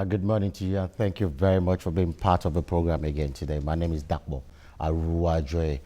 Good morning to you, and thank you very much for being part of the program again today. My name is Dakbo Aruwajoy.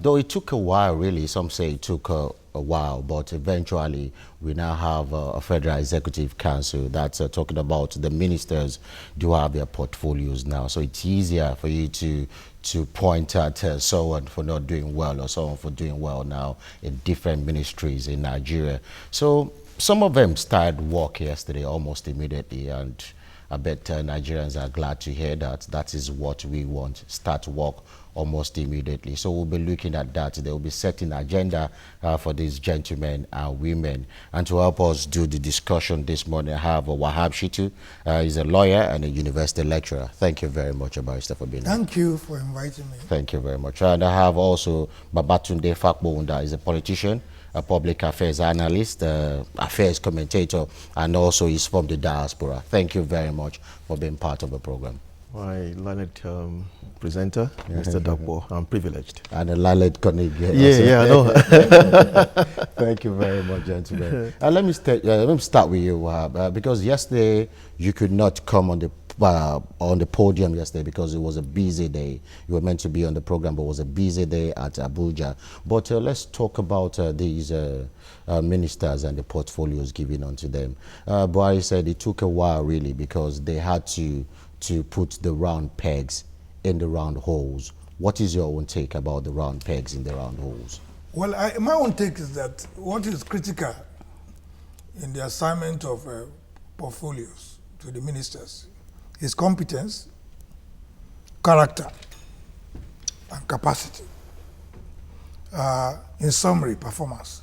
Though it took a while, really, some say it took a while, but eventually we now have a Federal Executive Council that's talking about the ministers do have their portfolios now. So it's easier for you to point at someone for not doing well or someone for doing well now in different ministries in Nigeria. So some of them started work yesterday almost immediately, and I bet Nigerians are glad to hear that. That is what we want, start work almost immediately. So we'll be looking at that. They will be setting agenda for these gentlemen and women. And to help us do the discussion this morning, I have Wahab Shitu. He's a lawyer and a university lecturer. Thank you very much, Barrister, for being here. Thank you for inviting me. Thank you very much. And I have also Babatunde Fakbounda. He's a politician, a public affairs analyst, affairs commentator, and also he's from the diaspora. Thank you very much for being part of the program. My learned presenter, Mr. Dakbo, I'm privileged. And a learned colleague. Yeah, I know. Thank you very much, gentlemen. Let me start with you, because yesterday you could not come on the podium yesterday because it was a busy day. You were meant to be on the program, but it was a busy day at Abuja. But let's talk about these ministers and the portfolios given onto them. Buhari said it took a while, really, because they had to put the round pegs in the round holes. What is your own take about the round pegs in the round holes? Well, my own take is that what is critical in the assignment of portfolios to the ministers is competence, character, and capacity. In summary, performance.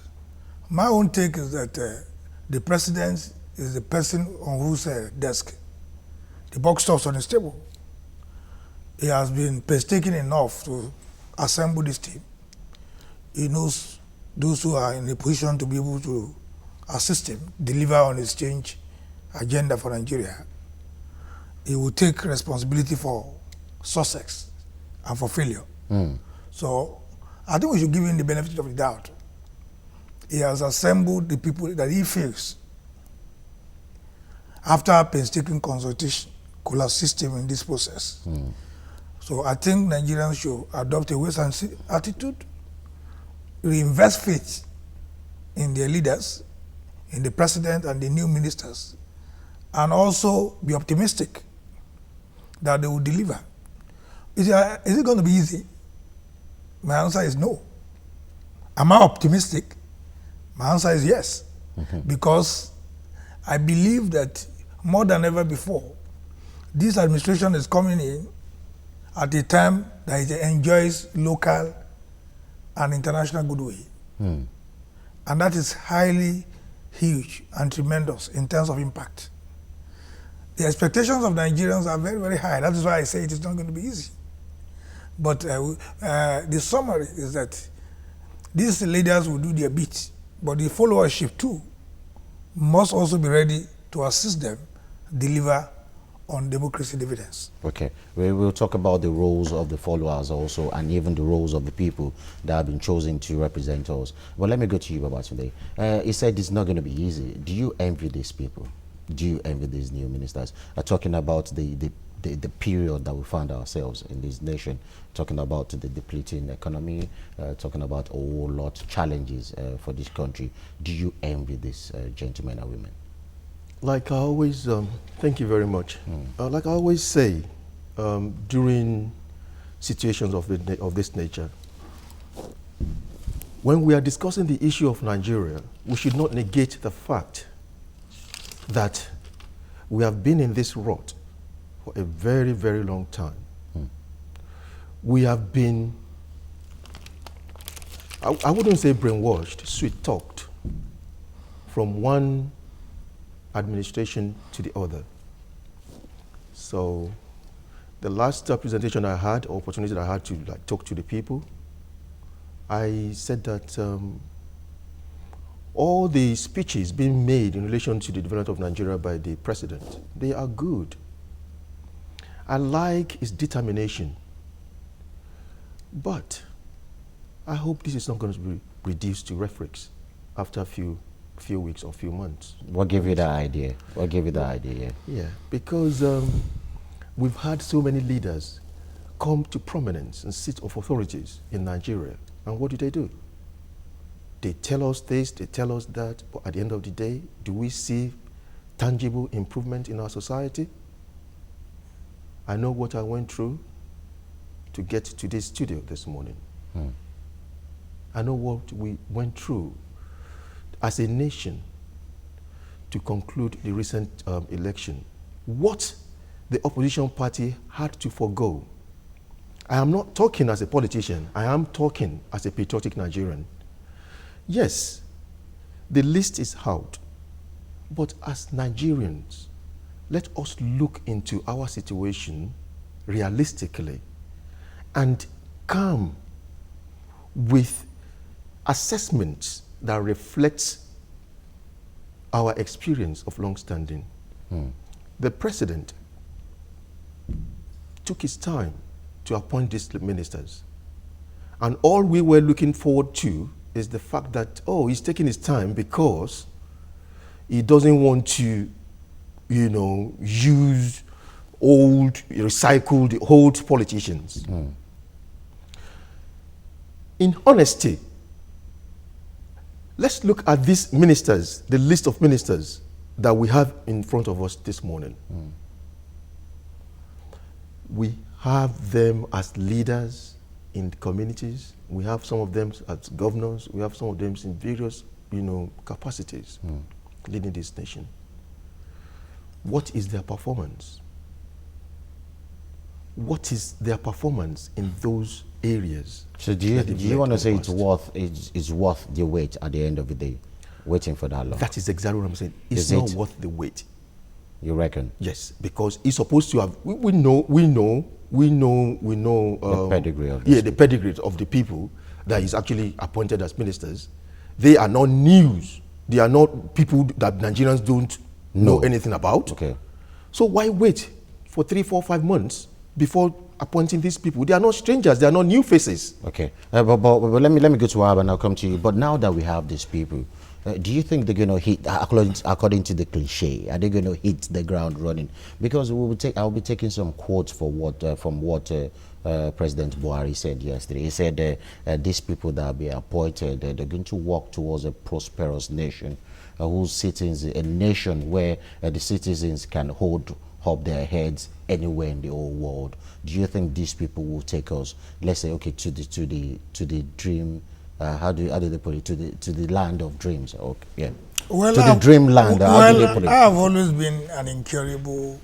My own take is that the president is the person on whose desk the buck stops on his table. He has been painstaking enough to assemble this team. He knows those who are in a position to be able to assist him deliver on his change agenda for Nigeria. He will take responsibility for success and for failure. So I think we should give him the benefit of the doubt. He has assembled the people that he feels, after painstaking consultation, could assist him in this process. So I think Nigerians should adopt a wait-and-see attitude, reinvest faith in their leaders, in the president and the new ministers, and also be optimistic that they will deliver. Is it going to be easy? My answer is no. Am I optimistic? My answer is yes, because I believe that more than ever before, this administration is coming in at a time that it enjoys local and international goodwill. And that is highly huge and tremendous in terms of impact. The expectations of Nigerians are very, very high. That is why I say it is not going to be easy. But the summary is that these leaders will do their bit, but the followership too must also be ready to assist them deliver on democracy dividends. Okay, we will talk about the roles of the followers also, and even the roles of the people that have been chosen to represent us. Well, let me go to you, Babatunde. He said it's not going to be easy. Do you envy these people? Do you envy these new ministers? Talking about the period that we found ourselves in this nation, talking about the depleting economy, talking about a whole lot of challenges for this country. Do you envy these gentlemen and women? Like I always, thank you very much. Like I always say, during situations of this nature, when we are discussing the issue of Nigeria, we should not negate the fact that we have been in this rut for a very, very long time. We have been, I wouldn't say brainwashed, sweet-talked from one administration to the other. So the last presentation I had, or opportunity that I had to talk to the people, I said that all the speeches being made in relation to the development of Nigeria by the president, they are good. I like his determination. But I hope this is not going to be reduced to rhetoric after a few few weeks or few months. What gave you that idea? What gave you that idea? Yeah, because we've had so many leaders come to prominence and seats of authorities in Nigeria. And what do? They tell us this, they tell us that, but at the end of the day, do we see tangible improvement in our society? I know what I went through to get to this studio this morning. I know what we went through as a nation to conclude the recent election. What the opposition party had to forego. I am not talking as a politician, I am talking as a patriotic Nigerian. Yes, the list is out, but as Nigerians, let us look into our situation realistically and come with assessments that reflects our experience of long-standing. The president took his time to appoint these ministers. And all we were looking forward to is the fact that, oh, he's taking his time because he doesn't want to, use recycled old politicians. In honesty, let's look at these ministers, the list of ministers that we have in front of us this morning. We have them as leaders in communities. We have some of them as governors. We have some of them in various, capacities leading this nation. What is their performance? What is their performance in those areas? So do you want to say it's worth the wait at the end of the day, waiting for that long? That is exactly what I'm saying. It's not worth the wait. You reckon? Yes, because it's supposed to have. We know. The pedigree of this. Yeah, the pedigree of the people that is actually appointed as ministers. They are not news. They are not people that Nigerians don't know anything about. Okay. So why wait for 3, 4, 5 months before appointing these people? They are not strangers. They are not new faces. Okay, but let me go to Ab and I'll come to you. But now that we have these people, do you think they're going to hit, according to the cliche, are they going to hit the ground running? Because I'll be taking some quotes from what President Buhari said yesterday. He said these people that are being appointed, they're going to work towards a prosperous nation, whose citizens, a nation where the citizens can hold up their heads anywhere in the whole world. Do you think these people will take us, let's say, okay, to the dream? How do they put it? To the land of dreams? Okay, yeah. Well, to the dreamland. How do they put it? I have always been an incurable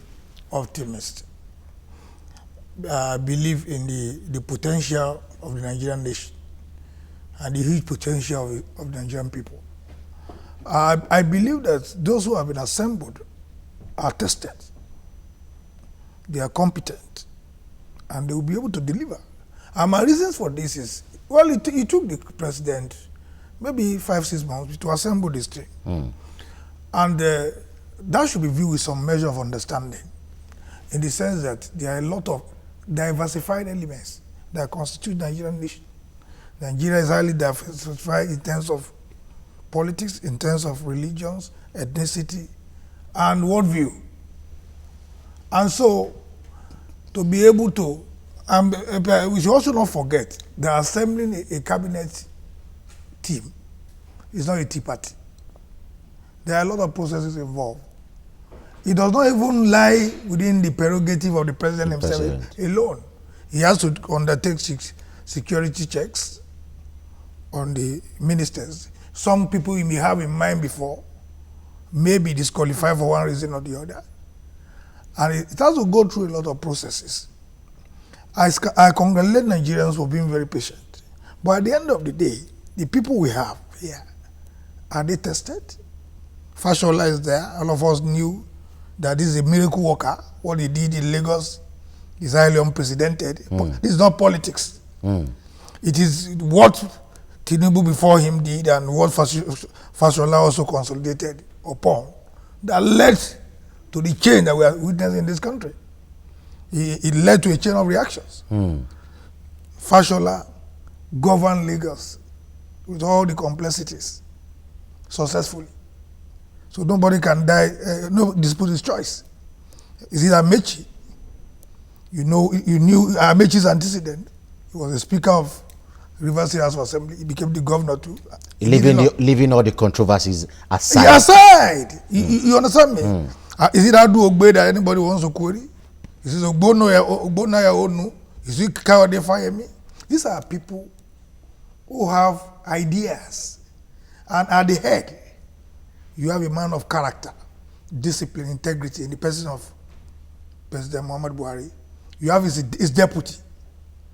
optimist. I believe in the potential of the Nigerian nation and the huge potential of the Nigerian people. I believe that those who have been assembled are tested. They are competent, and they will be able to deliver. And my reasons for this is, well, it took the president maybe 5, 6 months to assemble this thing. And that should be viewed with some measure of understanding, in the sense that there are a lot of diversified elements that constitute the Nigerian nation. Nigeria is highly diversified in terms of politics, in terms of religions, ethnicity, and worldview. And so, to be able to, we should also not forget that assembling a cabinet team is not a tea party. There are a lot of processes involved. It does not even lie within the prerogative of the president himself alone. He has to undertake security checks on the ministers. Some people he may have in mind before may be disqualified for one reason or the other. And it has to go through a lot of processes. I congratulate Nigerians for being very patient. But at the end of the day, the people we have here, are they tested? Fashola is there. All of us knew that this is a miracle worker. What he did in Lagos is highly unprecedented. This is not politics. It is what Tinubu before him did and what Fashola also consolidated upon that led to the change that we are witnessing in this country. It led to a chain of reactions. Fashola governed Lagos with all the complexities successfully. So nobody can die, no dispute his choice. Is it Amechi? You knew Amechi's antecedent. He was the Speaker of Rivers State House of Assembly. He became the governor too. Leaving all the controversies aside. Yeah, aside. You understand me? Is it Adu Ogbe that anybody wants to query? Is it Ogbono ya Onu? Is it Kawade Fayemi? These are people who have ideas. And at the head, you have a man of character, discipline, integrity in the person of President Muhammad Buhari. You have his deputy,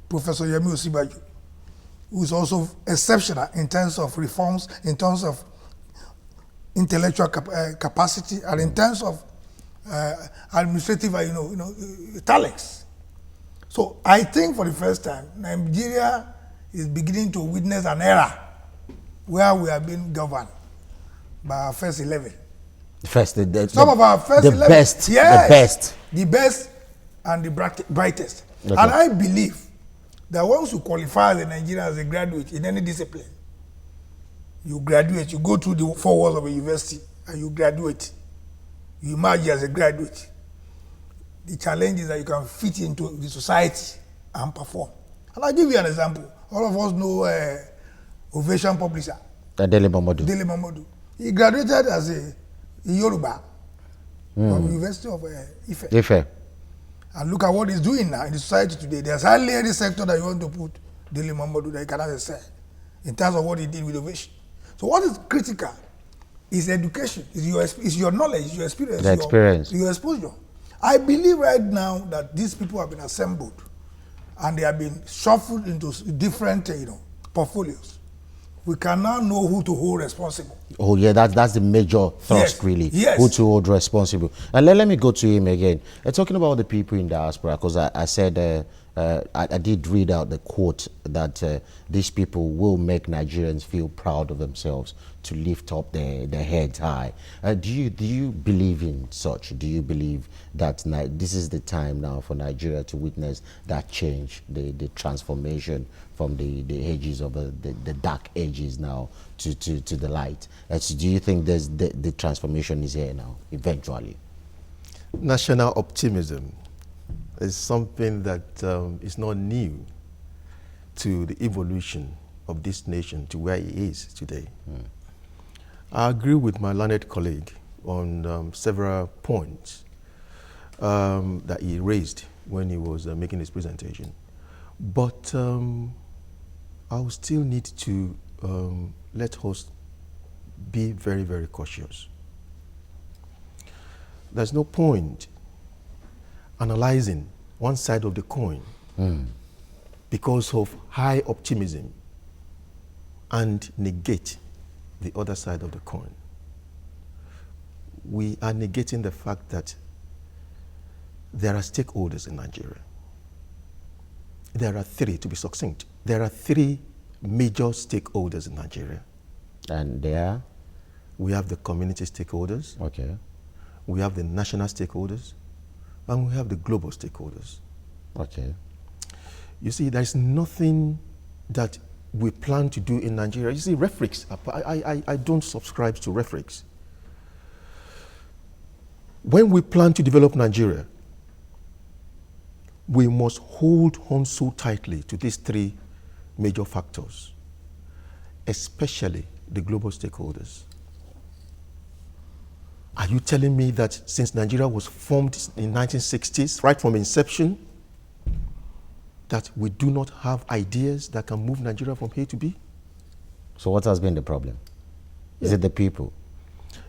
Professor Yemi Osibajo, who is also exceptional in terms of reforms, in terms of intellectual capacity, and in terms of administrative, talents. So I think for the first time, Nigeria is beginning to witness an era where we are being governed by our first 11. Some of our first 11. Best. Yes, the best. The best and the brightest. Okay. And I believe that once you qualify as a Nigerian as a graduate in any discipline, you graduate, you go through the 4 walls of a university and you graduate. You emerge as a graduate. The challenge is that you can fit into the society and perform. And I'll give you an example. All of us know Ovation publisher. Dele Momodu. He graduated as a Yoruba from the University of Ife. And look at what he's doing now in the society today. There's hardly any sector that you want to put Dele Momodu that you cannot excel in terms of what he did with Ovation. So what is critical is education, is your knowledge, is your experience, your exposure. I believe right now that these people have been assembled and they have been shuffled into different portfolios. We can now know who to hold responsible. Oh yeah, that's the major thrust, really. Yes. Who to hold responsible. And let me go to him again. Talking about the people in diaspora, because I said I did read out the quote that these people will make Nigerians feel proud of themselves, to lift up their heads high. Do you believe in such? Do you believe that this is the time now for Nigeria to witness that change, the transformation from the ages of the dark ages now to the light? So do you think the transformation is here now, eventually? National optimism is something that is not new to the evolution of this nation to where it is today. I agree with my learned colleague on several points that he raised when he was making his presentation. But I will still need to let us be very, very cautious. There's no point analyzing one side of the coin because of high optimism and negate the other side of the coin. We are negating the fact that there are stakeholders in Nigeria. There are 3, to be succinct. There are 3 major stakeholders in Nigeria. And they are? We have the community stakeholders. Okay. We have the national stakeholders. And we have the global stakeholders. Okay. You see, there's nothing that we plan to do in Nigeria. You see, rhetorics, I don't subscribe to rhetorics. When we plan to develop Nigeria, we must hold on so tightly to these 3 major factors, especially the global stakeholders. Are you telling me that since Nigeria was formed in 1960s, right from inception, that we do not have ideas that can move Nigeria from A to B? So what has been the problem? Yeah. Is it the people?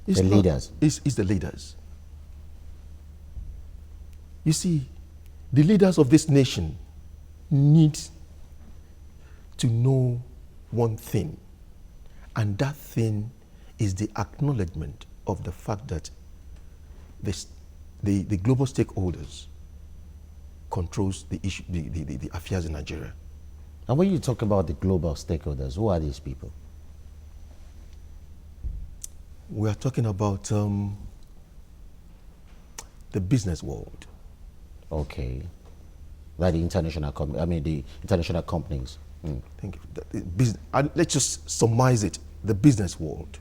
It's the not, leaders? It's the leaders. You see, the leaders of this nation need to know one thing, and that thing is the acknowledgement of the fact that the global stakeholders controls the issue, the affairs in Nigeria. And when you talk about the global stakeholders, who are these people? We are talking about the business world. Okay. Like the international the international companies. Thank you. Let's just surmise it. The business world.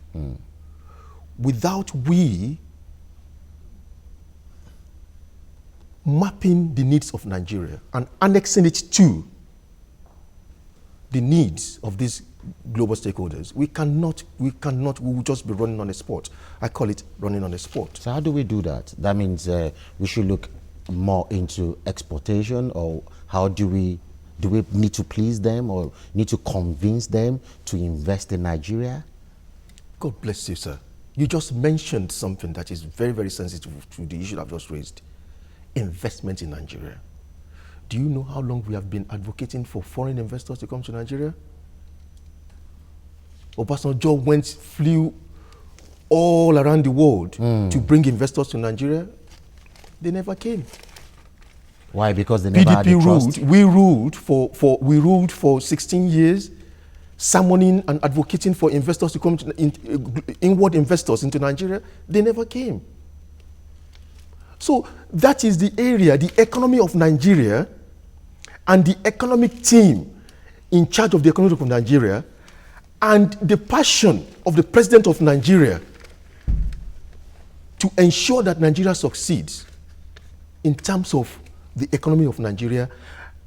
without we mapping the needs of Nigeria and annexing it to the needs of these global stakeholders, we will just be running on a spot. I call it running on a spot. So how do we do that? That means we should look more into exportation, or how do we need to please them or need to convince them to invest in Nigeria? God bless you, sir. You just mentioned something that is very, very sensitive to the issue I've just raised. Investment in Nigeria. Do you know how long we have been advocating for foreign investors to come to Nigeria? Obasanjo flew all around the world to bring investors to Nigeria. They never came. Why? Because they never had the trust? We ruled for 16 years, summoning and advocating for investors to come inward investors into Nigeria. They never came. So that is the area, the economy of Nigeria, and the economic team in charge of the economy of Nigeria, and the passion of the president of Nigeria to ensure that Nigeria succeeds in terms of the economy of Nigeria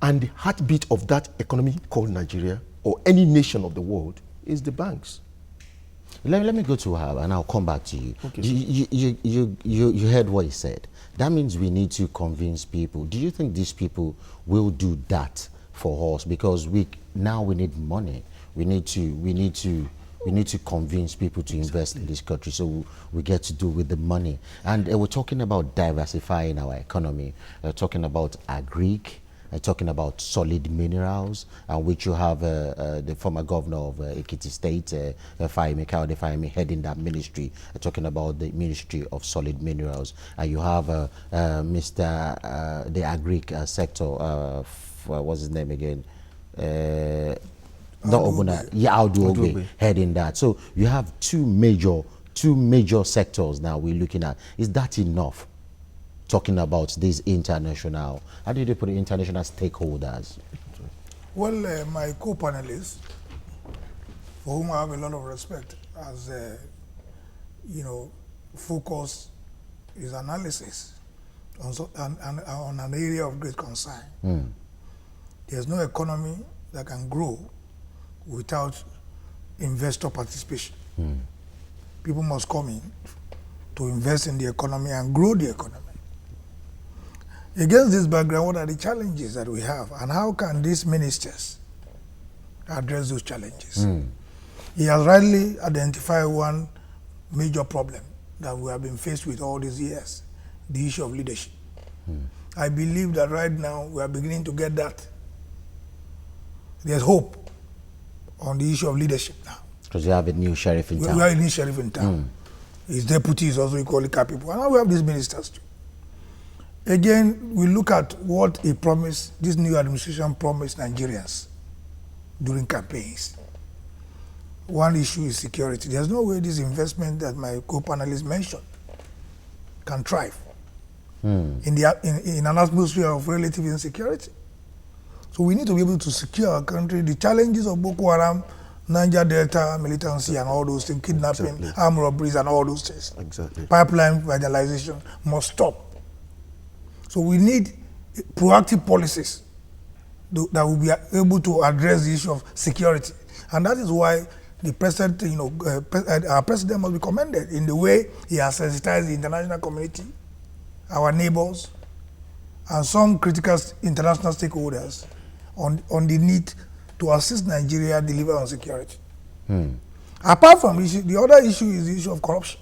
and the heartbeat of that economy called Nigeria, or any nation of the world, is the banks. Let me go to her and I'll come back to you. Okay. You heard what he said. That means we need to convince people. Do you think these people will do that for us? Because now we need money. We need to convince people to invest in this country, so we get to do with the money. And we're talking about diversifying our economy. We're talking about agric, talking about solid minerals, which you have the former governor of Ekiti State, Fahimi Kayode, heading that ministry, talking about the Ministry of Solid Minerals. And you have the agric sector, what's his name again? Not Obuna, Audu heading that. So you have two major sectors now we're looking at. Is that enough? Talking about these international, how do you put it, international stakeholders? Well, my co-panelists, for whom I have a lot of respect, as focus his analysis on an area of great concern. There's no economy that can grow without investor participation. People must come in to invest in the economy and grow the economy. Against this background, what are the challenges that we have, and how can these ministers address those challenges? He has rightly identified one major problem that we have been faced with all these years, the issue of leadership. I believe that right now we are beginning to get that. There's hope on the issue of leadership now. Because you have a new sheriff in town. We have a new sheriff in town. His deputy is also equally capable. And now we have these ministers too. Again, we look at what he promised, this new administration promised Nigerians during campaigns. One issue is security. There's no way this investment that my co-panelists mentioned can thrive in an atmosphere of relative insecurity. So we need to be able to secure our country. The challenges of Boko Haram, Niger Delta militancy and all those things, kidnapping, armed robberies and all those things. Pipeline vandalization must stop. So we need proactive policies that will be able to address the issue of security. And that is why the president, our president must be commended in the way he has sensitized the international community, our neighbors, and some critical international stakeholders on the need to assist Nigeria deliver on security. Apart from the other issue is the issue of corruption.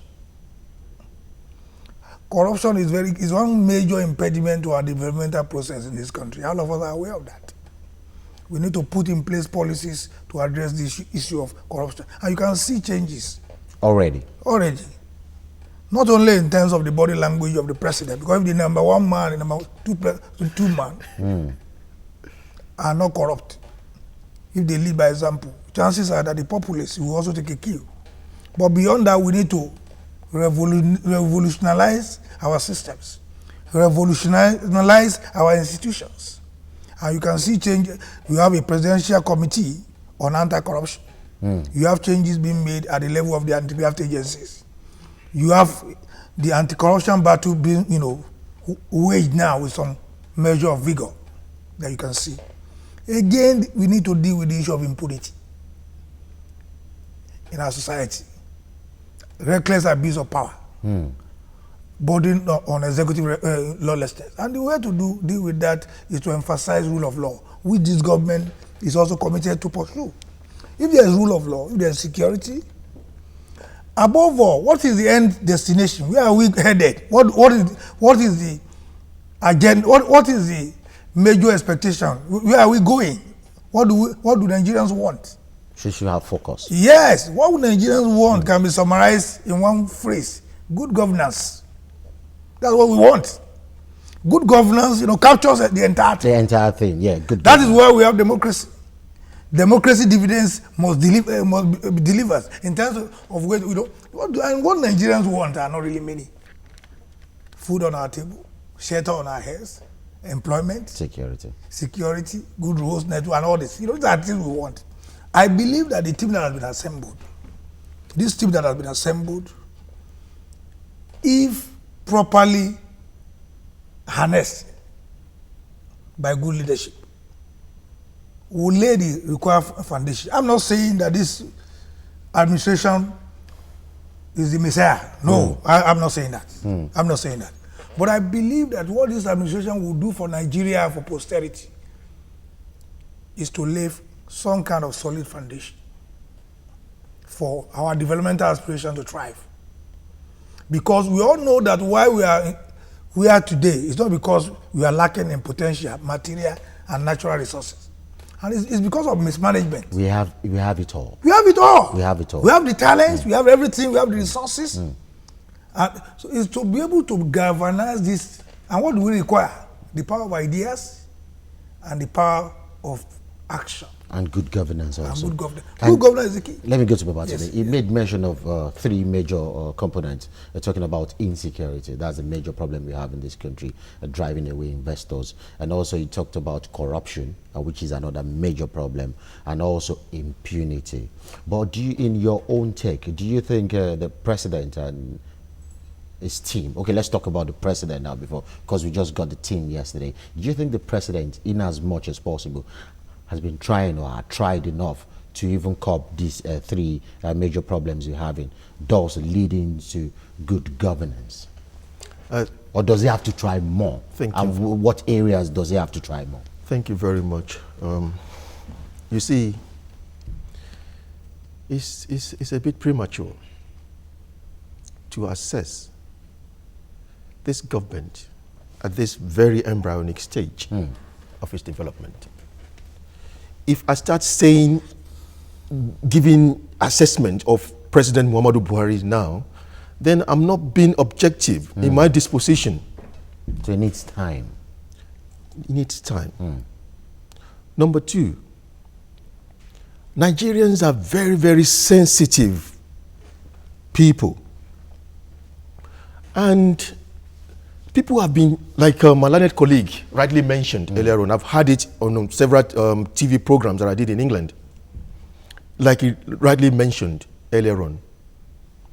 Corruption is one major impediment to our developmental process in this country. All of us are aware of that. We need to put in place policies to address the issue of corruption. And you can see changes. Already. Not only in terms of the body language of the president, because if the number one man and number two man are not corrupt, if they lead by example, chances are that the populace will also take a cue. But beyond that, we need to revolutionize our systems, revolutionize our institutions. And you can see change. You have a presidential committee on anti-corruption. You have changes being made at the level of the anti-graft agencies. You have the anti-corruption battle being, waged now with some measure of vigor that you can see. Again, we need to deal with the issue of impunity in our society. Reckless abuse of power, burden on executive lawlessness. And the way to deal with that is to emphasize rule of law, which this government is also committed to pursue. If there is rule of law, if there is security, above all, what is the end destination? Where are we headed? What is the agenda? What is the major expectation? Where are we going? What do Nigerians want? Should have focus. Yes, what Nigerians want can be summarized in one phrase: good governance. That's what we want. Good governance, captures the entire thing. The entire thing, yeah. Good. That is why we have democracy. Democracy dividends must be delivered in terms of what we don't. What Nigerians want are not really many. Food on our table, shelter on our heads, employment, security, good roads, network, and all this. These are things we want. I believe that the team that has been assembled, if properly harnessed by good leadership, will lay the required foundation. I'm not saying that this administration is the messiah. No, I'm not saying that. I'm not saying that. But I believe that what this administration will do for Nigeria, for posterity, is to lay some kind of solid foundation for our developmental aspiration to thrive. Because we all know that why we are today is not because we are lacking in potential, material, and natural resources. And it's because of mismanagement. We have it all. We have it all. We have it all. We have the talents, we have everything, we have the resources. And so it's to be able to galvanize this. And what do we require? The power of ideas and the power of action. And good governance also. And good governance. Good governance is the key. Let me go to Baba Yes. today. He made mention of three major components. We're talking about insecurity. That's a major problem we have in this country, driving away investors. And also he talked about corruption, which is another major problem, and also impunity. But do you, in your own take, do you think the president and his team, okay, let's talk about the president now because we just got the team yesterday. Do you think the president, in as much as possible, has been trying or tried enough to even curb these three major problems you're having, thus leading to good governance? Or does he have to try more? And what areas does he have to try more? Thank you very much. You see, it's a bit premature to assess this government at this very embryonic stage of its development. If I start giving assessment of President Muhammadu Buhari now, then I'm not being objective in my disposition. So it needs time. It needs time. Number two, Nigerians are very, very sensitive people. And people have been, like my learned colleague rightly mentioned earlier on, I've had it on several TV programs that I did in England. Like he rightly mentioned earlier on,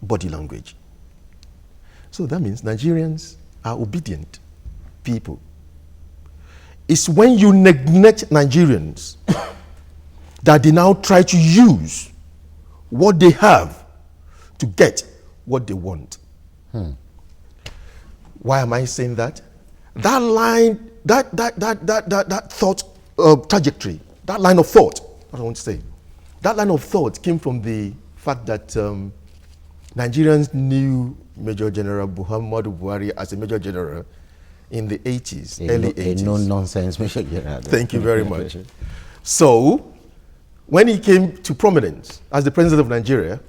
body language. So that means Nigerians are obedient people. It's when you neglect Nigerians that they now try to use what they have to get what they want. Why am I saying that? That line, that thought trajectory, that line of thought, what I want to say, that line of thought came from the fact that Nigerians knew Major General Muhammadu Buhari as a Major General in the 80s, early 80s. A no-nonsense Major General. Thank you very much. So, when he came to prominence as the President of Nigeria,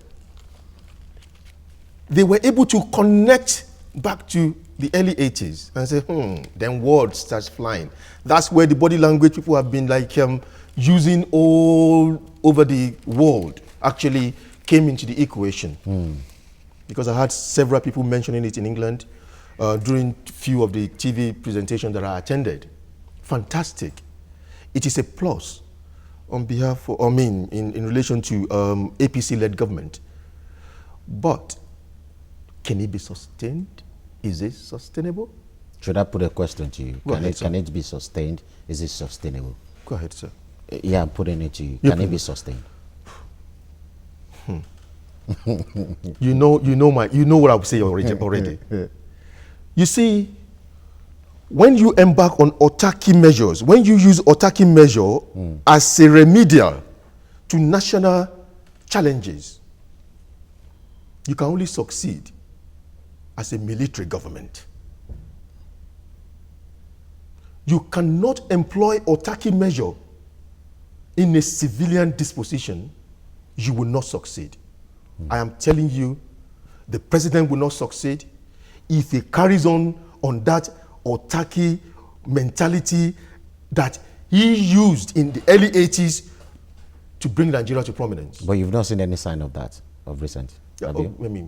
they were able to connect back to the early 80s and say, then words starts flying. That's where the body language people have been like using all over the world actually came into the equation. Because I had several people mentioning it in England during few of the TV presentations that I attended. Fantastic. It is a plus on behalf of, in relation to APC-led government. But Can it be sustained? Is it sustainable? Should I put a question to you? Go ahead, sir. Can it be sustained? Is it sustainable? Go ahead, sir. Yeah, I'm putting it to you. You Can it can- be sustained? You know what I would say already. You see, when you embark on autarky measures, when you use autarky measure as a remedial to national challenges, you can only succeed as a military government. You cannot employ autarky measure in a civilian disposition. You will not succeed. I am telling you, the president will not succeed if he carries on that autarky mentality that he used in the early 80s to bring Nigeria to prominence. But you've not seen any sign of that of recent. Have you? I mean,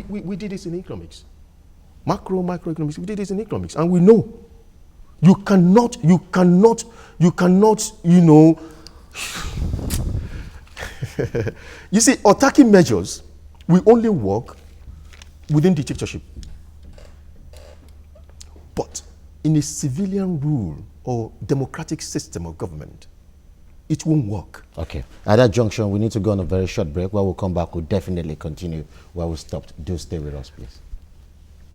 we did this in economics, microeconomics. We did this in economics, and we know you cannot. You see, autarky measures will only work within dictatorship. But in a civilian rule or democratic system of government, it won't work. Okay. At that junction, we need to go on a very short break. When we'll come back, we'll definitely continue where we stopped. Do stay with us, please.